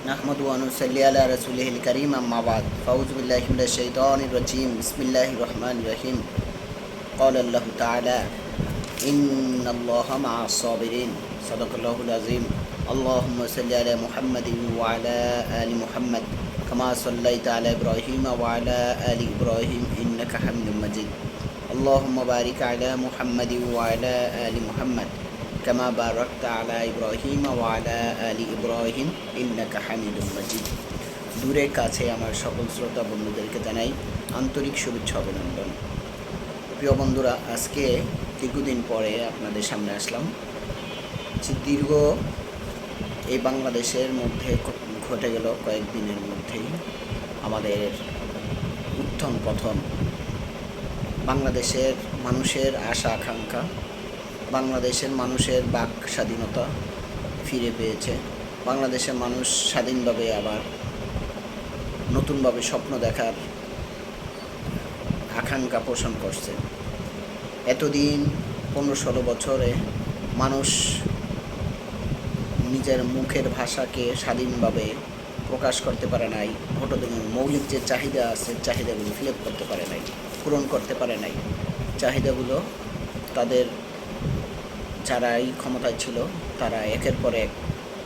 نحمد ونصلي على رسوله الكريم أما بعد فأعوذ بالله من الشيطان الرجيم بسم الله الرحمن الرحيم قال الله تعالى إن الله مع الصابرين صدق الله العظيم اللهم صل على محمد وعلى آل محمد كما صليت على إبراهيم وعلى آل إبراهيم إنك حميد مجيد اللهم بارك على محمد وعلى آل محمد كما باركت على إبراهيم وعلى آل إبراهيم إنك حميد مجيد। দূরে কাছে আমার সকল শ্রোতা বন্ধুদেরকে জানাই আন্তরিক শুভেচ্ছা অভিনন্দন। প্রিয় বন্ধুরা, আজকে দীর্ঘদিন পরে আপনাদের সামনে আসলাম। দীর্ঘ এই বাংলাদেশের মধ্যে ঘটে গেল কয়েকদিনের মধ্যেই আমাদের উত্থান পতন। বাংলাদেশের মানুষের আশা আকাঙ্ক্ষা, বাংলাদেশের মানুষের বাক স্বাধীনতা ফিরে পেয়েছে। বাংলাদেশের মানুষ স্বাধীনভাবে আবার নতুনভাবে স্বপ্ন দেখার আকাঙ্ক্ষা পোষণ করছে। এতদিন 15-16 বছরে মানুষ নিজের মুখের ভাষাকে স্বাধীনভাবে প্রকাশ করতে পারে নাই। মৌলিক যে চাহিদা আছে, চাহিদাগুলো ফিল আপ করতে পারে নাই, পূরণ করতে পারে নাই। চাহিদাগুলো তাদের যারা এই ক্ষমতায় ছিল তারা একের পর এক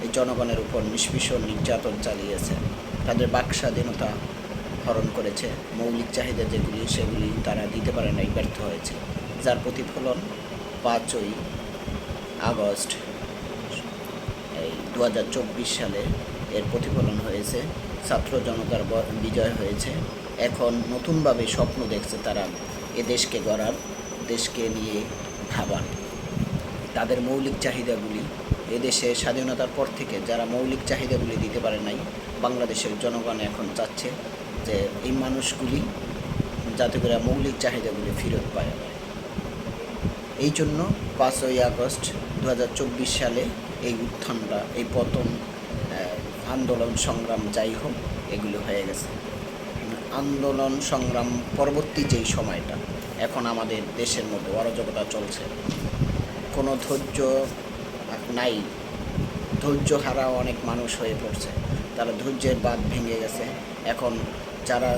এই জনগণের উপর নিষ্পৃষণ নির্যাতন চালিয়েছে। তাদের বাক স্বাধীনতা হরণ করেছে। মৌলিক চাহিদা যেগুলি সেগুলি তারা দিতে পারে নাই, ব্যর্থ হয়েছে। যার প্রতিফলন 5ই আগস্ট এই 2024 সালে এর প্রতিফলন হয়েছে। ছাত্র জনতার বিজয় হয়েছে। এখন নতুনভাবে স্বপ্ন দেখছে তারা এ দেশকে গড়ার, দেশকে নিয়ে ভাবার। তাদের মৌলিক চাহিদাগুলি এদেশে স্বাধীনতার পর থেকে যারা মৌলিক চাহিদাগুলি দিতে পারে নাই, বাংলাদেশের জনগণ এখন চাচ্ছে যে এই মানুষগুলি যাতে করে মৌলিক চাহিদাগুলি ফেরত পায়। এই জন্য 5ই আগস্ট 2024 সালে এই উত্থানটা, এই পতন, আন্দোলন সংগ্রাম যাই হোক এগুলো হয়ে গেছে। আন্দোলন সংগ্রাম পরবর্তী যেই সময়টা এখন আমাদের দেশের মধ্যে অরাজকতা চলছে, কোনো ধৈর্য নাই। ধৈর্য হারা অনেক মানুষ হয়ে পড়ছে। তারা ধৈর্যের বাঁধ ভেঙে গেছে। এখন যারা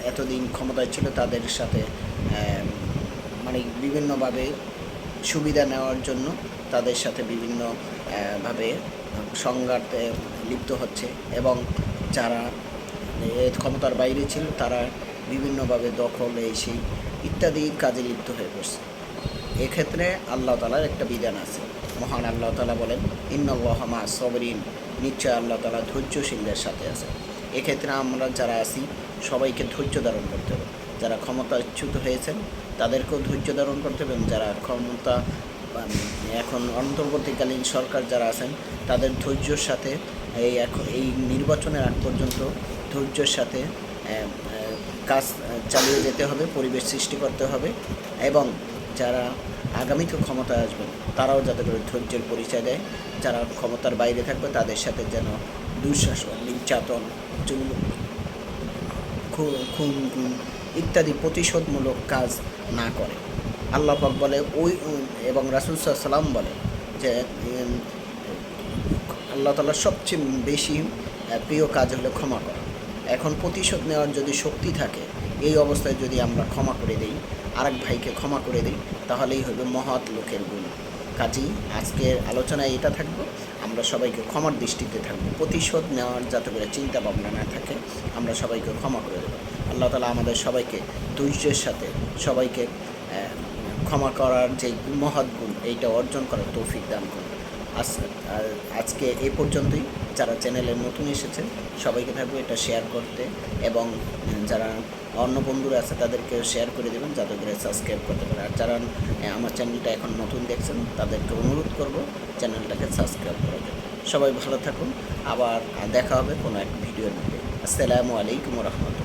এতদিন ক্ষমতায় ছিল তাদের সাথে মানে বিভিন্নভাবে সুবিধা নেওয়ার জন্য তাদের সাথে বিভিন্নভাবে সংঘাতে লিপ্ত হচ্ছে, এবং যারা ক্ষমতার বাইরে ছিল তারা বিভিন্নভাবে দখল সেই ইত্যাদি কাজে লিপ্ত হয়ে পড়ছে। এক্ষেত্রে আল্লাহ তাআলার একটা বিধান আছে। মহান আল্লাহ তাআলা বলেন, ইন্নাল্লাহা মা'আস সাবিরিন, নিশ্চয় আল্লাহ তাআলা ধৈর্যশীলদের সাথে আছে। এক্ষেত্রে আমরা যারা আছি সবাইকে ধৈর্য ধারণ করতে হবে। যারা ক্ষমতাচ্যুত হয়েছেন তাদেরকেও ধৈর্য ধারণ করতে হবে। যারা ক্ষমতা এখন অন্তর্বর্তীকালীন সরকার যারা আছেন তাদের ধৈর্যের সাথে এই নির্বাচনের আগ পর্যন্ত ধৈর্যের সাথে কাজ চালিয়ে যেতে হবে, পরিবেশ সৃষ্টি করতে হবে, এবং যারা আগামীতে ক্ষমতায় আসবেন তারাও যাতে করে ধৈর্যের পরিচয় দেয়। যারা ক্ষমতার বাইরে থাকবে তাদের সাথে যেন দুঃশাসন, নির্যাতন, খুন ইত্যাদি প্রতিশোধমূলক কাজ না করে। আল্লাহ পাক বলে এবং রাসূল সাল্লাল্লাহু আলাইহি ওয়াসাল্লাম বলে যে আল্লাহ তাআলার সবচেয়ে বেশি প্রিয় কাজ হলো ক্ষমা করা। এখন প্রতিশোধ নেওয়ার যদি শক্তি থাকে, এই অবস্থায় যদি আমরা ক্ষমা করে দিই, আরেক ভাইকে ক্ষমা করে দিই, তাহলেই হবে মহৎ লোকের গুণ। কাজেই আজকের আলোচনায় এটা থাকবো, আমরা সবাইকে ক্ষমার দৃষ্টিতে থাকবো। প্রতিশোধ নেওয়ার যাতে করে চিন্তা ভাবনা না থাকে, আমরা সবাইকে ক্ষমা করে দেবো। আল্লাহ তাআলা আমাদের সবাইকে ধৈর্যের সাথে সবাইকে ক্ষমা করার যে মহৎ গুণ এইটা অর্জন করার তৌফিক দান করুন। আজকে এই পর্যন্তই। যারা চ্যানেলে নতুন এসেছেন সবাইকে থাকবে এটা শেয়ার করতে, এবং যারা অন্য বন্ধুরা আছে তাদেরকে শেয়ার করে দেবেন যাতে করে সাবস্ক্রাইব করতে পারে। আর যারা আমার চ্যানেলটা এখন নতুন দেখছেন তাদেরকে অনুরোধ করব চ্যানেলটাকে সাবস্ক্রাইব করার জন্য। সবাই ভালো থাকুন, আবার দেখা হবে কোনো এক ভিডিওর মধ্যে। আসসালামু আলাইকুম ওয়া রাহমাতুল্লাহ।